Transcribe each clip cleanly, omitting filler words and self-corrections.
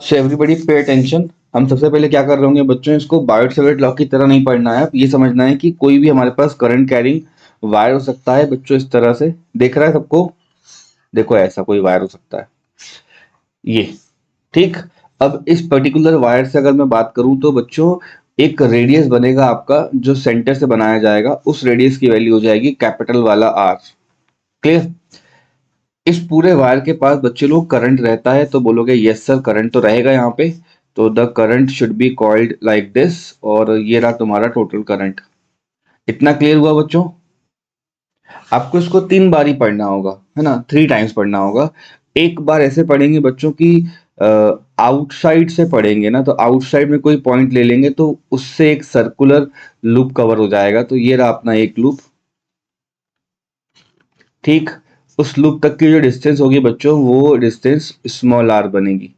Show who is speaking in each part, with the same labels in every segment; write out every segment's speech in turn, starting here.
Speaker 1: So everybody pay attention. हम सबसे पहले क्या कर रहे होंगे बच्चों, इसको बायोट सेवर्ट लॉ की तरह नहीं पढ़ना है। ये समझना है कि कोई भी हमारे पास करंट कैरिंग वायर हो सकता है बच्चों, इस तरह से देख रहा है सबको। देखो ऐसा कोई वायर हो सकता है, ये ठीक। अब इस पर्टिकुलर वायर से अगर मैं बात करूं तो बच्चों एक रेडियस बनेगा आपका, जो सेंटर से बनाया जाएगा। उस रेडियस की वैल्यू हो जाएगी कैपिटल वाला आर। क्लियर। इस पूरे वायर के पास बच्चे लोग करंट रहता है, तो बोलोगे यस सर करंट तो रहेगा यहाँ पे। तो the current should be called like this, और ये रहा तुम्हारा टोटल करंट। इतना क्लियर हुआ बच्चों? आपको इसको 3 बार ही पढ़ना होगा, है ना, 3 टाइम्स पढ़ना होगा। एक बार ऐसे पढ़ेंगे बच्चों की आउटसाइड से पढ़ेंगे ना, तो आउटसाइड में कोई पॉइंट ले लेंगे तो उससे एक सर्कुलर लूप कवर हो जाएगा। तो ये रहा अपना एक लूप, ठीक। उस लूप तक की जो डिस्टेंस होगी बच्चों, वो डिस्टेंस स्मॉल आर बनेगी।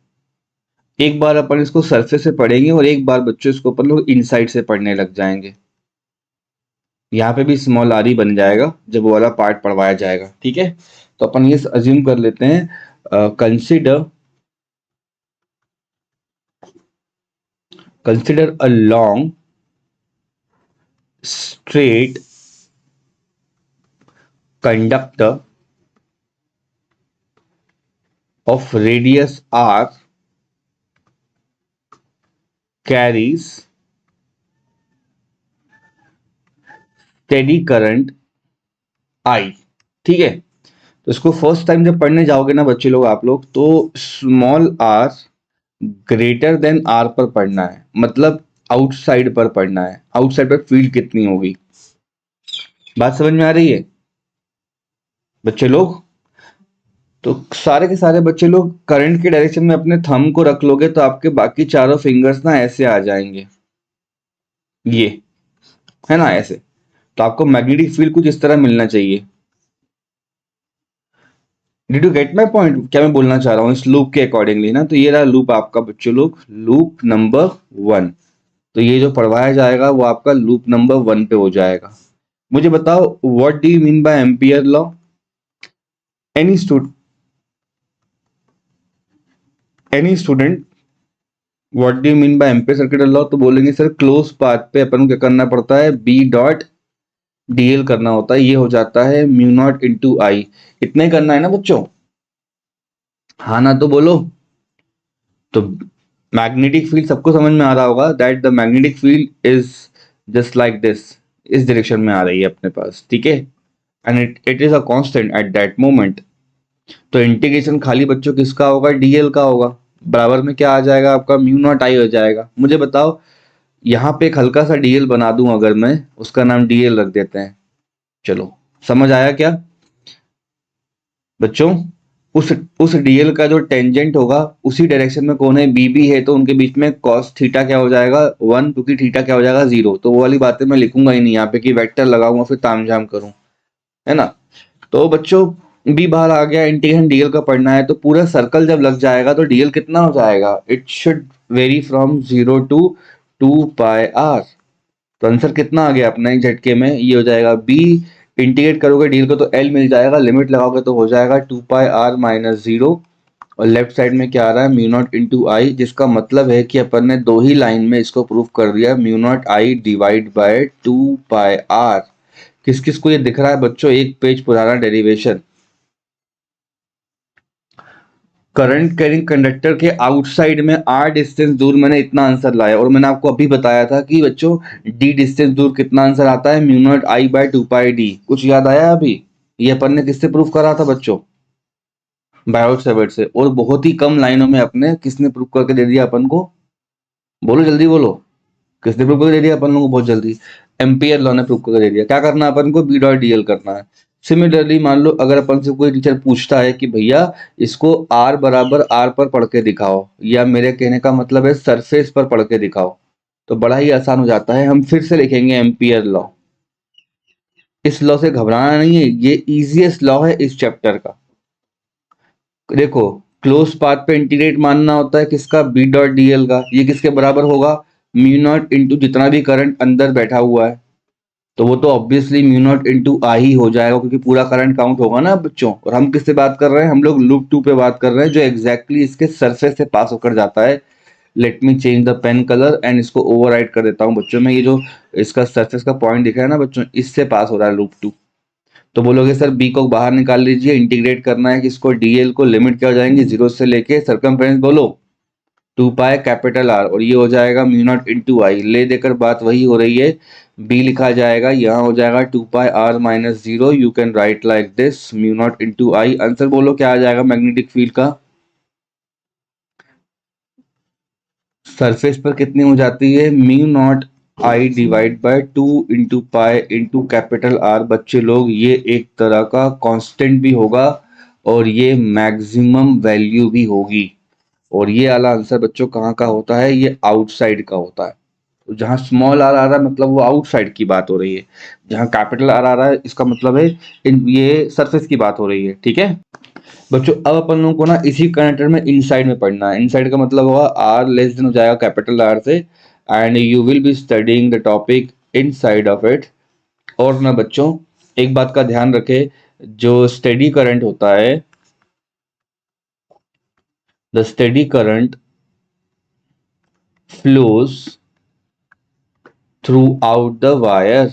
Speaker 1: एक बार अपन इसको सरफेस से पढ़ेंगे और एक बार बच्चों इसको अपन लोग इनसाइड से पढ़ने लग जाएंगे। यहाँ पे भी स्मॉल आर ही बन जाएगा जब वो वाला पार्ट पढ़वाया जाएगा, ठीक है। तो अपन ये अज्यूम कर लेते हैं, consider a long straight conductor of radius r carries steady current I। ठीक है। तो इसको फर्स्ट टाइम जब पढ़ने जाओगे ना बच्चे लोग, आप लोग, तो small R greater than R पर पढ़ना है, मतलब आउटसाइड पर पढ़ना है। आउटसाइड पर फील्ड कितनी होगी, बात समझ में आ रही है बच्चे लोग? तो सारे के सारे बच्चे लोग करंट के डायरेक्शन में अपने थंब को रख लोगे तो आपके बाकी चारों फिंगर्स ना ऐसे आ जाएंगे, ये है ना, ऐसे। तो आपको मैग्नेटिक फील्ड कुछ इस तरह मिलना चाहिए। Did you get my point, क्या मैं बोलना चाह रहा हूँ इस लूप के अकॉर्डिंगली ना? तो ये रहा लूप आपका बच्चों लोग, लूप नंबर 1। तो ये जो पढ़वाया जाएगा वो आपका लूप नंबर 1 पे हो जाएगा। मुझे बताओ what do you mean by ampere law? Any student, any student, what do you mean by ampere circuit law? तो बोलेंगे सर क्लोज पाथ पे अपन को क्या करना पड़ता है, बी डॉट डीएल करना होता है। ये हो जाता है म्यू नॉट इंटू आई। इतना ही करना है ना बच्चों? हाँ ना तो बोलो। तो मैग्नेटिक फील्ड सबको समझ में आ रहा होगा, that the magnetic field is just like this, इस डायरेक्शन में आ रही है अपने पास, ठीक है। And it is a constant at that moment. तो इंटीग्रेशन खाली बच्चों किसका होगा, डीएल का होगा। बराबर में क्या आ जाएगा आपका, म्यू नॉट आई हो जाएगा। मुझे बताओ यहाँ पे एक हल्का सा डीएल बना दूं अगर मैं, उसका नाम डीएल रख देते हैं। चलो समझ आया क्या बच्चों? उस डीएल का जो टेंजेंट होगा उसी डायरेक्शन में कौन है, बीबी है, तो उनके बीच में कॉस थीटा क्या हो जाएगा, 1, क्योंकि थीटा क्या हो जाएगा 0। तो वो वाली बातें मैं लिखूंगा ही नहीं यहाँ पे कि वेक्टर लगाऊंगा फिर तामझाम करूं, है ना। तो बच्चों बी बाहर आ गया, इंटीग्रेशन डीएल का पढ़ना है। तो पूरा सर्कल जब लग जाएगा तो डीएल कितना हो जाएगा, it should vary from 0 to 2πr। तो आंसर कितना आ गया अपना एक झटके में, ये हो जाएगा बी। इंटीग्रेट करोगे डील को तो एल मिल जाएगा, लिमिट लगाओगे तो हो जाएगा 2πr-0। और लेफ्ट साइड में क्या आ रहा है, म्यू नॉट इंटू आई, जिसका मतलब है कि अपन ने 2 ही लाइन में इसको प्रूफ कर दिया, mu not I divide by 2πr। किस किस को ये दिख रहा है बच्चों, एक पेज पुराना डेरिवेशन। करंट कैरिंग कंडक्टर के आउटसाइड में आर डिस्टेंस दूर मैंने इतना आंसर लाया, और मैंने आपको अभी बताया था कि बच्चों डी डिस्टेंस दूर कितना आंसर आता है, mu not I bye 2πd। कुछ याद आया अभी? ये अपन ने किससे प्रूफ करा था बच्चों, बायोट सेवर्ट से। और बहुत ही कम लाइनों में अपने किसने प्रूफ करके दे दिया अपन को, बोलो जल्दी बोलो, किसने प्रूफ करके दे दिया अपन लोगों को बहुत जल्दी? एम्पियर लॉ ने प्रूफ करके दे दिया। क्या करना है अपन को, बी डॉट डीएल करना है। सिमिलरली मान लो अगर अपन से कोई टीचर पूछता है कि भैया इसको आर बराबर आर पर पढ़ के दिखाओ, या मेरे कहने का मतलब है सरफेस पर पढ़ के दिखाओ, तो बड़ा ही आसान हो जाता है। हम फिर से लिखेंगे एम्पियर लॉ। इस लॉ से घबराना नहीं है, ये इजीएस्ट लॉ है इस चैप्टर का। देखो क्लोज पाथ पे इंटीग्रेट मानना होता है किसका, बी डॉट डीएल का। ये किसके बराबर होगा, म्यू नॉट इंटू जितना भी करंट अंदर बैठा हुआ है, तो वो तो ऑब्वियसली म्यू नॉट इंटू आई ही हो जाएगा, क्योंकि पूरा करंट काउंट होगा ना बच्चों। और हम किससे बात कर रहे हैं? हम लोग लूप 2 पे बात कर रहे हैं, जो एग्जैक्टली इसके सरफेस से पास होकर जाता है। Let me change the pen colour and इसको ओवरराइट कर देता हूँ बच्चों में। ये जो इसका सरफेस का पॉइंट दिख रहा है ना बच्चों, इससे पास हो रहा है लूप 2। तो बोलोगे सर बी को बाहर निकाल लीजिए, इंटीग्रेट करना है कि इसको डीएल को, लिमिट क्या हो जाएंगे 0 से लेके सरकमफ्रेंस बोलो 2 पाई कैपिटल आर, और ये हो जाएगा म्यू नॉट इंटू आई। ले देकर बात वही हो रही है, बी लिखा जाएगा, यहाँ हो जाएगा 2 pi r minus 0। You can write like this mu naught into I. Answer बोलो क्या आ जाएगा मैग्नेटिक फील्ड का? सरफेस पर कितनी हो जाती है? Mu not I divide by 2 into pi into capital are. बच्चे लोग ये एक तरह का कांस्टेंट भी होगा और ये मैक्सिमम वैल्यू भी होगी। और ये वाला आंसर बच्चों कहाँ का होता है? ये आउटसाइड का होता है। तो जहाँ स्मॉल आर आ रहा है मतलब वो आउटसाइड की बात हो रही है, जहाँ कैपिटल आर आ रहा है इसका मतलब है ये सरफेस की बात हो रही है। ठीक है बच्चों, अब अपन लोगों को ना इसी कनेक्टर में इनसाइड में पढ़ना है। इनसाइड का मतलब होगा आर लेस देन हो जाएगा कैपिटल आर से, and you will be studying the topic inside of it. और ना बच्चों एक बात का ध्यान रखे, जो स्टेडी करंट होता है, the steady current flows through out the wire.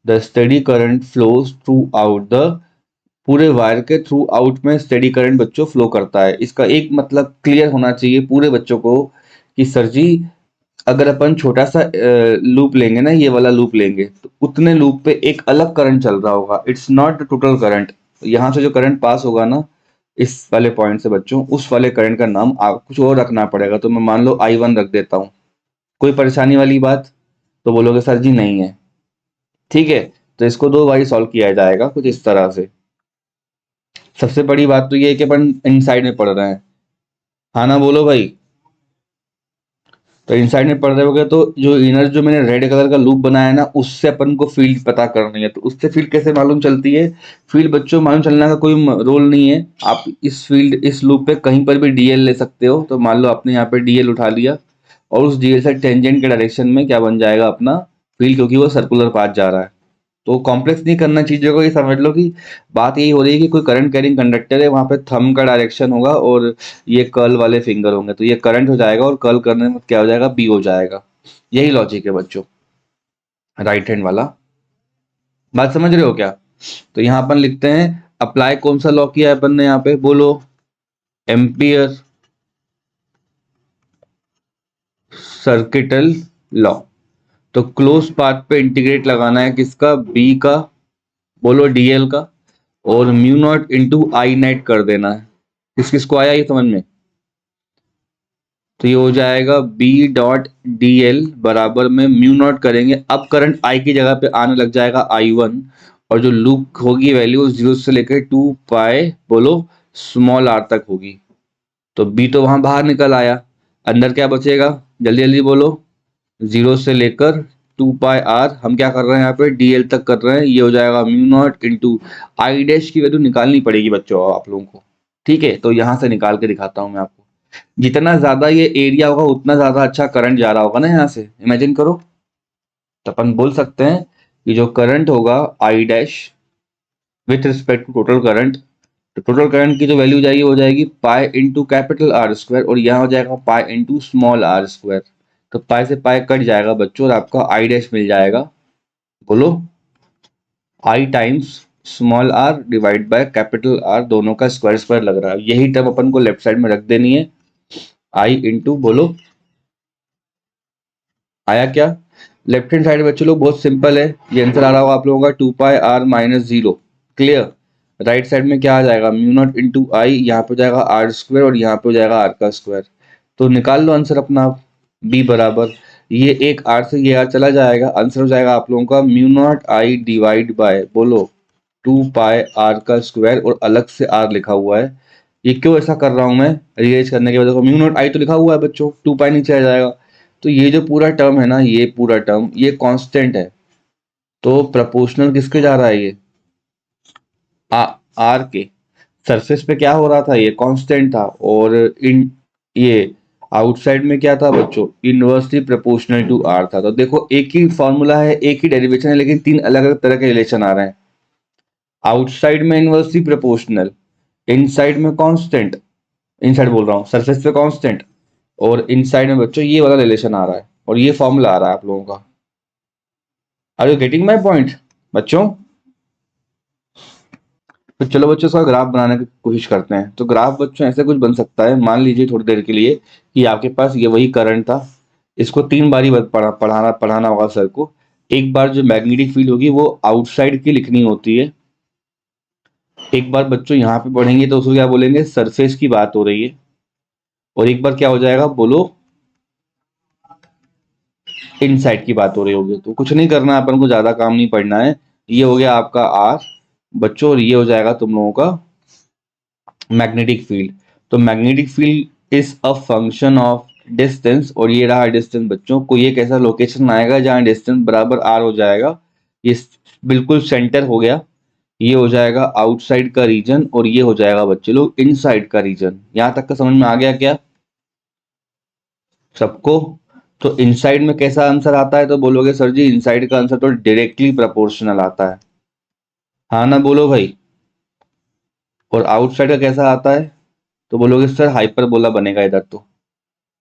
Speaker 1: The steady current flows through out the, पूरे वायर के थ्रू आउट में स्टेडी करंट बच्चों फ्लो करता है। इसका एक मतलब क्लियर होना चाहिए पूरे बच्चों को कि सर जी अगर अपन छोटा सा लूप लेंगे ना, ये वाला लूप लेंगे, तो उतने लूप पे एक अलग करंट चल रहा होगा। It's not the total current. यहाँ से जो करंट पास होगा ना इस वाले पॉइंट से बच्चों, उस वाले करंट का नाम आप कुछ और रखना पड़ेगा। तो मैं मान लो I1 रख देता हूँ। कोई परेशानी वाली बात? तो बोलोगे सर जी नहीं है। ठीक है, तो इसको दो बारी सॉल्व किया जाएगा कुछ इस तरह से। सबसे बड़ी बात तो ये है कि अपन इनसाइड में पढ़ रहे हैं। हाँ ना बोलो भाई। तो इनसाइड में पढ़ रहे होगे तो जो इनर, जो मैंने रेड कलर का लूप बनाया है ना, उससे अपन को फील्ड पता करनी है। तो उससे फील्ड कैसे मालूम चलती है? फील्ड बच्चों मालूम चलने का कोई रोल नहीं है। आप इस फील्ड, इस लूप पे कहीं पर भी डीएल ले सकते हो। तो मान लो आपने यहाँ पे डीएल उठा लिया और उस डीएल से टेंजेंट के डायरेक्शन में क्या बन जाएगा अपना फील्ड, क्योंकि वो सर्कुलर पाथ जा रहा है। तो कॉम्प्लेक्स नहीं करना चीजों को, ये समझ लो कि बात यही हो रही है कि कोई करंट कैरिंग कंडक्टर है, वहां पे थंब का डायरेक्शन होगा और ये कर्ल वाले फिंगर होंगे, तो ये करंट हो जाएगा और कर्ल करने में क्या हो जाएगा? बी हो जाएगा। यही लॉजिक है बच्चों, राइट हैंड वाला। बात समझ रहे हो क्या? तो यहाँ अपन लिखते हैं अप्लाई कौन सा लॉ किया है अपन ने यहाँ पे, बोलो एम्पियर सर्किटल लॉ। तो क्लोज पाथ पे इंटीग्रेट लगाना है किसका? बी का, बोलो डीएल का, और म्यू नॉट इंटू आई नेट कर देना है। किस किस को आया ये समझ में? तो ये हो जाएगा बी डॉट डी एल बराबर में म्यू नॉट करेंगे, अब करंट आई की जगह पे आने लग जाएगा I1, और जो लूप होगी वैल्यू 0 से लेकर 2 पाई बोलो स्मॉल आर तक होगी। तो बी तो वहां बाहर निकल आया, अंदर क्या बचेगा? जल्दी जल्दी बोलो। 0 से लेकर 2 पाई आर, हम क्या कर रहे हैं यहाँ पे? डीएल तक कर रहे हैं। ये हो जाएगा mu naught into I dash की वैल्यू निकालनी पड़ेगी बच्चों आप लोगों को। ठीक है, तो यहां से निकाल के दिखाता हूं मैं आपको। जितना ज्यादा ये एरिया होगा उतना ज्यादा अच्छा करंट जा रहा होगा ना यहाँ से, इमेजिन करो। तो अपन बोल सकते हैं कि जो करंट होगा I dash with respect to total current, तो टोटल करंट की जो वैल्यू जाएगी वो जाएगी pi into capital R square, और यहाँ हो जाएगा pi into small R square. तो पाई से पाई कट जाएगा बच्चों और आपका आई डैश मिल जाएगा, बोलो I times small r divide by capital r, दोनों का स्क्वायर स्क्वायर लग रहा है। यही टर्म अपन को लेफ्ट साइड में रख देनी है, आई इंटू बोलो, आया क्या? लेफ्ट हैंड साइड बच्चों लोग बहुत सिंपल है, ये आंसर आ रहा होगा आप लोगों का 2 pi r minus 0। Clear? Right side में क्या आ जाएगा? म्यू नॉट इंटू आई, यहाँ पे हो जाएगा आर स्क्वायर और यहाँ पे हो जाएगा आर का स्क्वायर। तो निकाल लो आंसर अपना, बी बराबर, ये एक आर से ये आर चला जाएगा, आंसर हो जाएगा आप लोगों का mu not I divide by बोलो 2 पाई आर का स्क्वायर, और अलग से आर लिखा हुआ है। ये क्यों ऐसा कर रहा हूं मैं? रियलाइज करने के बाद देखो म्यू नॉट आई तो लिखा हुआ है बच्चों, 2 पाई नीचे आ जाएगा। तो ये जो पूरा टर्म है ना, ये पूरा टर्म ये कांस्टेंट है। तो प्रपोर्शनल किसके जा रहा है? ये आर के। सरफेस पे क्या हो रहा था? ये कांस्टेंट था, और इन ये आउटसाइड में क्या था बच्चों, इनवर्सली प्रोपोर्शनल टू आर था। तो देखो एक ही फॉर्मूला है, एक ही डेरिवेशन है, लेकिन तीन अलग अलग तरह के रिलेशन आ रहे हैं। आउटसाइड में इनवर्सली प्रोपोर्शनल, इनसाइड में कांस्टेंट, इनसाइड बोल रहा हूँ, सरफेस पे कांस्टेंट, और इनसाइड में बच्चों ये वाला रिलेशन आ रहा है और ये फॉर्मूला आ रहा है आप लोगों का। Are you getting my point बच्चों? तो चलो बच्चों इसका ग्राफ बनाने की कोशिश करते हैं। तो ग्राफ बच्चों ऐसे कुछ बन सकता है, मान लीजिए थोड़ी देर के लिए कि आपके पास ये वही करंट था, इसको 3 बारी पढ़ाना होगा सर को। एक बार जो मैग्नेटिक फील्ड होगी वो आउटसाइड की लिखनी होती है, एक बार बच्चों यहाँ पे पढ़ेंगे तो उसको क्या बोलेंगे, सरफेस की बात हो रही है, और एक बार क्या हो जाएगा बोलो, इनसाइड की बात हो रही होगी। तो कुछ नहीं करना है अपन को, ज्यादा काम नहीं पड़ना है। ये हो गया आपका आर बच्चों, और ये हो जाएगा तुम लोगों का मैग्नेटिक फील्ड। तो magnetic field is a function of distance, और ये रहा डिस्टेंस बच्चों। कोई एक ऐसा लोकेशन आएगा जहां डिस्टेंस बराबर आर हो जाएगा, ये बिल्कुल सेंटर हो गया। ये हो जाएगा आउटसाइड का रीजन, और ये हो जाएगा बच्चे लोग इनसाइड का रीजन। यहां तक का समझ में आ गया क्या सबको? तो इनसाइड में कैसा आंसर आता है, तो बोलोगे सर जी इनसाइड का आंसर तो डायरेक्टली प्रोपोर्शनल आता है, हाँ ना बोलो भाई। और आउटसाइड का कैसा आता है, तो बोलोगे सर हाइपरबोला बनेगा इधर।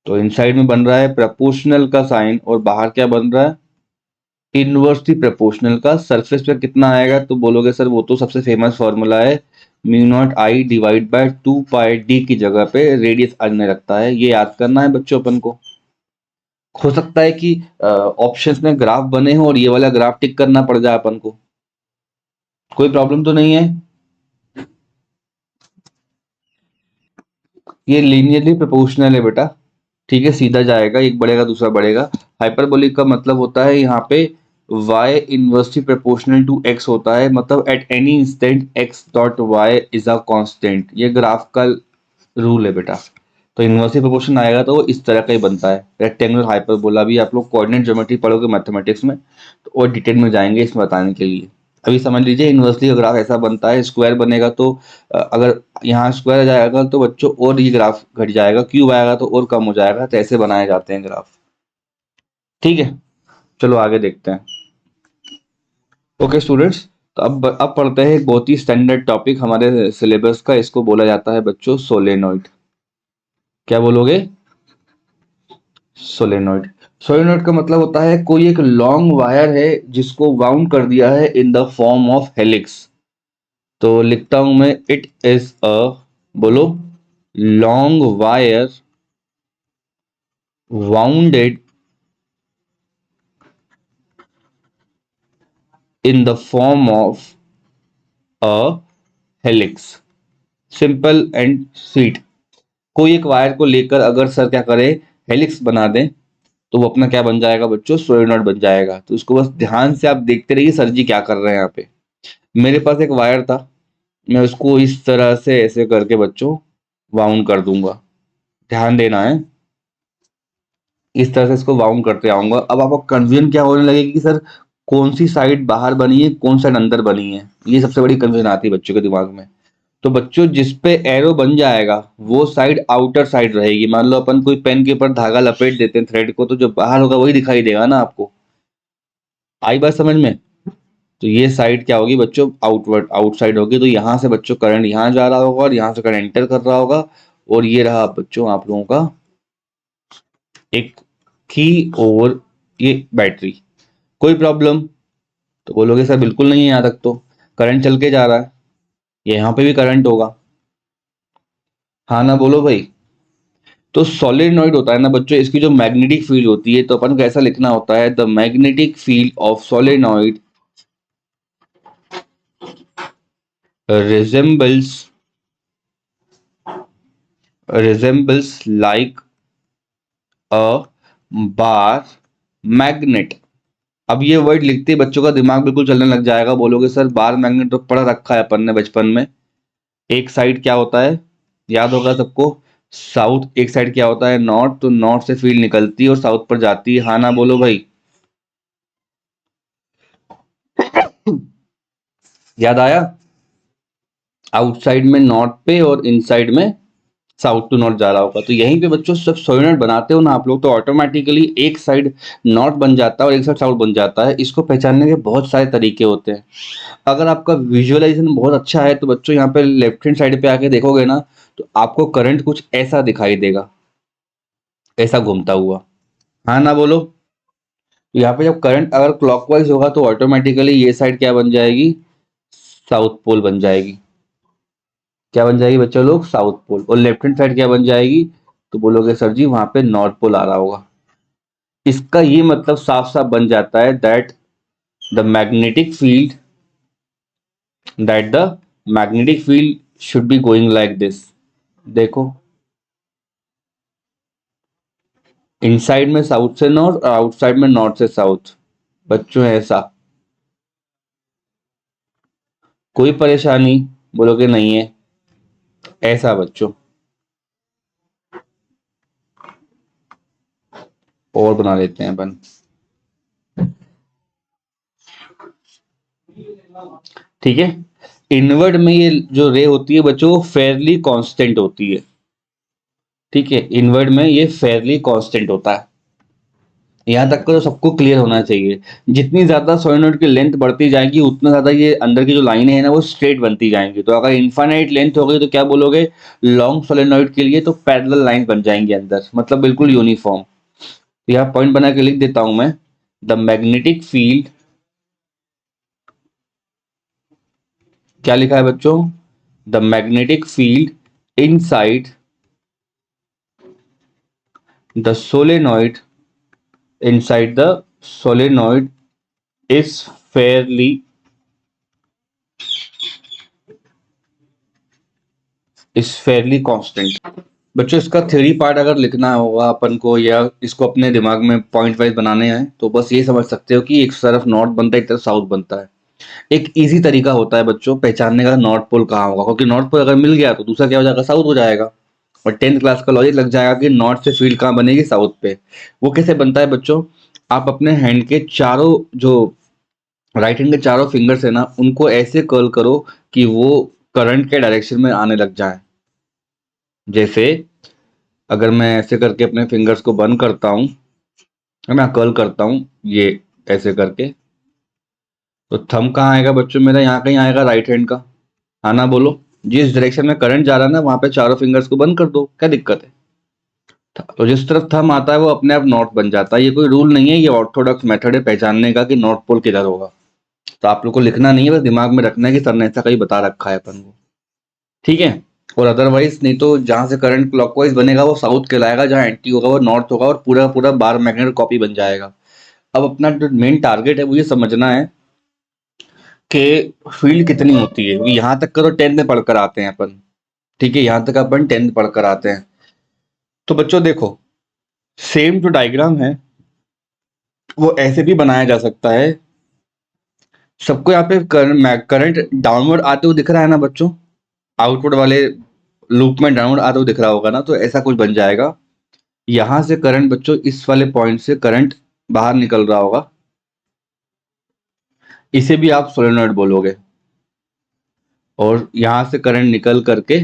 Speaker 1: तो इनसाइड में बन रहा है प्रोपोर्शनल का साइन, और बाहर क्या बन रहा है, इनवर्सली प्रोपोर्शनल का। सरफेस पे कितना आएगा, तो बोलोगे सर वो तो सबसे फेमस फॉर्मूला है, mu not I divide by 2 pi D की जगह पे रेडियस आने लगता है। ये याद करना है बच्चों अपन को। हो सकता है कि ऑप्शंस में ग्राफ बने हो और ये वाला ग्राफ टिक करना पड़ जाए अपन को, कोई प्रॉब्लम तो नहीं है? ये लीनियरली प्रोपोर्शनल है बेटा, ठीक है, सीधा जाएगा, एक बढ़ेगा दूसरा बढ़ेगा। हाइपरबोलिक का मतलब होता है यहाँ पे y inversely proportional to x होता है, मतलब at any instant x dot y is a constant. ये ग्राफ का रूल है बेटा। तो इनवर्सली प्रोपोर्शन आएगा तो वो इस तरह का ही बनता है। रेक्टेंगुलर हाइपरबोला भी आप लोग कोऑर्डिनेट ज्योमेट्री पढ़ोगे मैथमेटिक्स में, तो और डिटेल में जाएंगे इसमें बताने के लिए। अभी समझ लीजिए इनवर्सली का ग्राफ ऐसा बनता है, स्क्वायर बनेगा तो अगर यहाँ स्क्वायर आ जाएगा तो बच्चों और ये ग्राफ घट जाएगा, क्यूब आएगा तो और कम हो जाएगा। तो ऐसे बनाए जाते हैं ग्राफ, ठीक है। चलो आगे देखते हैं। ओके स्टूडेंट्स, तो अब पढ़ते हैं एक बहुत ही स्टैंडर्ड टॉपिक हमारे सिलेबस का, इसको बोला जाता है बच्चों सोलेनोइड। क्या बोलोगे? सोलेनोइड। सोलेनोइड का मतलब होता है कोई एक लॉन्ग वायर है जिसको वाउंड कर दिया है in the form of helix. तो लिखता हूं मैं, इट इज अ, बोलो, long wire bounded in the form of a helix. Simple and sweet. कोई एक वायर को लेकर अगर सर क्या करे, हेलिक्स बना दें, तो वो अपना क्या बन जाएगा बच्चों, सोलेनोइड बन जाएगा। तो इसको बस ध्यान से आप देखते रहिए सर जी क्या कर रहे हैं यहाँ पे। मेरे पास एक वायर था, मैं उसको इस तरह से ऐसे करके बच्चों वाउंड कर दूंगा, ध्यान देना है। इस तरह से इसको वाउंड करते आऊंगा। अब आपको कंफ्यूजन क्या होने लगेगी कि सर कौन सी साइड बाहर बनी है, कौन साइड अंदर बनी है, ये सबसे बड़ी कंफ्यूजन आती है बच्चों के दिमाग में। तो बच्चों जिस पे एरो बन जाएगा वो साइड आउटर साइड रहेगी। मान लो अपन कोई पेन के ऊपर धागा लपेट देते हैं थ्रेड को, तो जो बाहर होगा वही दिखाई देगा ना आपको। आई बात समझ में? तो ये साइड क्या होगी बच्चों, आउटवर्ड आउटसाइड होगी। तो यहाँ से बच्चों करंट यहाँ जा रहा होगा और यहाँ से करंट एंटर कर रहा होगा। और ये रहा बच्चों आप लोगों का एक की, और ये बैटरी। कोई प्रॉब्लम? तो बोलोगे सर बिल्कुल नहीं है, यहाँ तक तो करंट चल के जा रहा है, ये यहाँ पे भी करंट होगा, हाँ ना बोलो भाई। तो सॉलिनॉइड होता है ना बच्चों, इसकी जो मैग्नेटिक फील्ड होती है, तो अपन को ऐसा लिखना होता है, the magnetic field of solenoid resembles like a bar magnet. अब ये वर्ड लिखते ही बच्चों का दिमाग बिल्कुल चलने लग जाएगा, बोलोगे सर बार मैग्नेट तो पढ़ रखा है अपन ने बचपन में। एक साइड क्या होता है, याद होगा सबको, साउथ। एक साइड क्या होता है, नॉर्थ। तो नॉर्थ से फील्ड निकलती है और साउथ पर जाती है, हाँ ना बोलो भाई। याद आया? आउटसाइड में नॉर्थ पे और इनसाइड में साउथ टू नॉर्थ जा रहा होगा। तो यहीं पे बच्चों जब सोलेनॉइड बनाते हो ना आप लोग, तो ऑटोमेटिकली एक साइड नॉर्थ बन जाता है और एक साइड साउथ बन जाता है। इसको पहचानने के बहुत सारे तरीके होते हैं। अगर आपका विजुअलाइजेशन बहुत अच्छा है तो बच्चों यहाँ पे लेफ्ट हैंड साइड पे आके देखोगे ना, तो आपको करंट कुछ ऐसा दिखाई देगा, ऐसा घूमता हुआ। हाँ ना बोलो। तो यहाँ पे जब करंट अगर क्लॉकवाइज होगा तो ऑटोमेटिकली ये साइड क्या बन जाएगी, साउथ पोल बन जाएगी। क्या बन जाएगी बच्चों लोग, साउथ पोल। और लेफ्ट हैंड साइड क्या बन जाएगी, तो बोलोगे सर जी वहां पे नॉर्थ पोल आ रहा होगा। इसका ये मतलब साफ साफ बन जाता है that the magnetic field should be going like this. देखो, इनसाइड में साउथ से नॉर्थ और आउटसाइड में नॉर्थ से साउथ। बच्चों ऐसा कोई परेशानी, बोलोगे नहीं है, ऐसा बच्चों। और बना लेते हैं अपन। ठीक है। इनवर्ड में ये जो रे होती है बच्चों वो फेयरली कांस्टेंट होती है। ठीक है, इनवर्ड में ये फेयरली कांस्टेंट होता है। यहाँ तक का तो सबको क्लियर होना चाहिए। जितनी ज्यादा सोलेनोइड की लेंथ बढ़ती जाएगी उतना ज्यादा ये अंदर की जो लाइनें हैं ना वो स्ट्रेट बनती जाएंगी। तो अगर इनफाइनाइट लेंथ हो गई तो क्या बोलोगे, लॉन्ग सोलेनोइड के लिए तो पैरेलल लाइन बन जाएंगी अंदर, मतलब बिल्कुल यूनिफॉर्म। तो यहाँ पॉइंट बना के लिख देता हूं मैं, द मैग्नेटिक फील्ड, क्या लिखा है बच्चों, the magnetic field inside the solenoid, inside the solenoid is fairly constant। बच्चों इसका थ्योरी पार्ट अगर लिखना होगा अपन को या इसको अपने दिमाग में पॉइंट वाइज बनाने हैं तो बस ये समझ सकते हो कि एक तरफ नॉर्थ बनता है एक तरफ साउथ बनता है। एक इजी तरीका होता है बच्चों पहचानने का नॉर्थ पोल कहाँ होगा, क्योंकि नॉर्थ पोल अगर मिल गया तो दूसरा क्या हो जाएगा, साउथ हो जाएगा। और 10th क्लास का लॉजिक लग जाएगा कि नॉर्थ से फील्ड कहाँ बनेगी, साउथ पे। वो कैसे बनता है बच्चों, आप अपने हैंड के चारों जो राइट हैंड के चारों फिंगर्स है ना उनको ऐसे कर्ल करो कि वो करंट के डायरेक्शन में आने लग जाए। जैसे अगर मैं ऐसे करके अपने फिंगर्स को बंद करता हूँ, है ना, कर्ल करता हूँ ये ऐसे करके, तो थंब कहाँ आएगा बच्चों मेरा, यहाँ कहीं आएगा राइट हैंड का। हाँ ना बोलो। जिस डायरेक्शन में करंट जा रहा है ना वहां पे चारों फिंगर्स को बंद कर दो, क्या दिक्कत है। तो जिस तरफ थंब आता है वो अपने आप नॉर्थ बन जाता है। ये कोई रूल नहीं है, ये ऑर्थोडॉक्स मेथड है पहचानने का कि नॉर्थ पोल किधर होगा। तो आप लोग को लिखना नहीं है, बस दिमाग में रखना है कि सर ने ऐसा कहीं बता रखा है अपन को। ठीक है। और अदरवाइज नहीं तो जहां से करंट क्लॉकवाइज बनेगा वो साउथ कहलाएगा, जहां एंटी होगा वो नॉर्थ होगा और पूरा पूरा बार मैग्नेट कॉपी बन जाएगा। अब अपना जो मेन टारगेट है वो ये समझना है कि फील्ड कितनी होती है। यहाँ तक का तो 10th में पढ़कर आते हैं अपन। ठीक है, यहाँ तक अपन 10th पढ़कर आते हैं। तो बच्चों देखो, सेम जो डायग्राम है वो ऐसे भी बनाया जा सकता है। सबको यहाँ पे करंट डाउनवर्ड आते हुए दिख रहा है ना बच्चों, आउटवर्ड वाले लूप में डाउनवर्ड आते हुए दिख रहा होगा ना, तो ऐसा कुछ बन जाएगा। यहां से करंट बच्चों इस वाले पॉइंट से करंट बाहर निकल रहा होगा, इसे भी आप सोलेनॉइड बोलोगे। और यहां से करंट निकल करके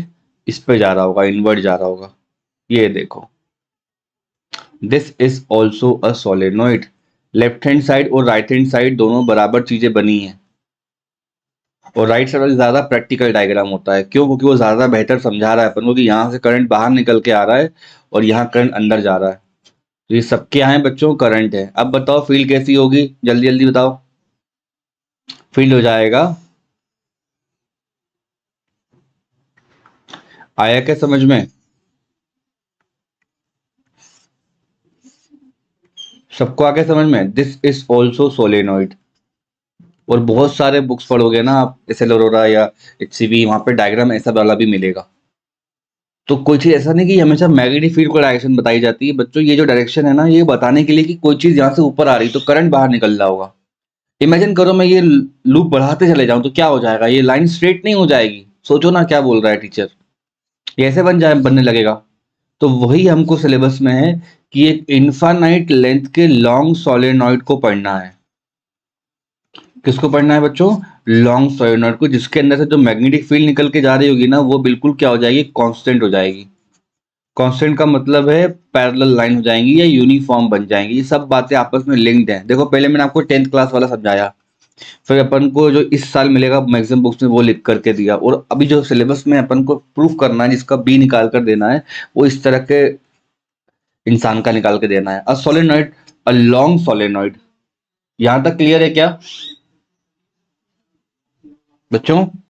Speaker 1: इस पे जा रहा होगा, इनवर्ट जा रहा होगा। ये देखो, this is also a solenoid. Left hand side और राइट हैंड साइड दोनों बराबर चीजें बनी हैं। और राइट साइड वाली ज्यादा प्रैक्टिकल डायग्राम होता है, क्यों, क्योंकि वो ज्यादा बेहतर समझा रहा है अपन को कि यहाँ से करंट बाहर निकल के आ रहा है और यहाँ करंट अंदर जा रहा है। तो ये सबके यहाँ है बच्चों, करंट है। अब बताओ फील्ड कैसी होगी, जल्दी जल्दी बताओ। फील्ड हो जाएगा, आया क्या समझ में, सबको आगे समझ में, दिस इज ऑल्सो सोलेनॉइड। और बहुत सारे बुक्स पढ़ोगे ना आप, एस एल अरोरा या HCV, वहां पे डायग्राम ऐसा वाला भी मिलेगा। तो कोई चीज ऐसा नहीं कि हमेशा मैग्नेटिक फील्ड को डायरेक्शन बताई जाती है बच्चों। ये जो डायरेक्शन है ना ये बताने के लिए कि कोई चीज यहाँ से ऊपर आ रही तो करंट बाहर निकल रहा होगा। इमेजिन करो मैं ये लूप बढ़ाते चले जाऊं तो क्या हो जाएगा, ये लाइन स्ट्रेट नहीं हो जाएगी। सोचो ना क्या बोल रहा है टीचर, ये ऐसे बनने लगेगा। तो वही हमको सिलेबस में है कि एक इनफाइनाइट लेंथ के लॉन्ग सोलेनॉइड को पढ़ना है। किसको पढ़ना है बच्चों, लॉन्ग सोलेनॉइड को, जिसके अंदर से जो मैग्नेटिक फील्ड निकल के जा रही होगी ना वो बिल्कुल क्या हो जाएगी, कांस्टेंट हो जाएगी। कांस्टेंट का मतलब है पैरेलल लाइन हो जाएंगी या यूनिफॉर्म बन जाएंगी, ये सब बातें आपस में लिंक्ड हैं। देखो पहले मैंने आपको 10th क्लास वाला समझाया, फिर अपन को जो इस साल मिलेगा मैक्सिमम बुक्स में वो लिख करके दिया, और अभी जो सिलेबस में अपन को प्रूफ करना है जिसका बी निकाल कर देना है, वो इस तरह के इंसान का निकाल के देना है। A solenoid, a long solenoid. यहां तक क्लियर है क्या बच्चों?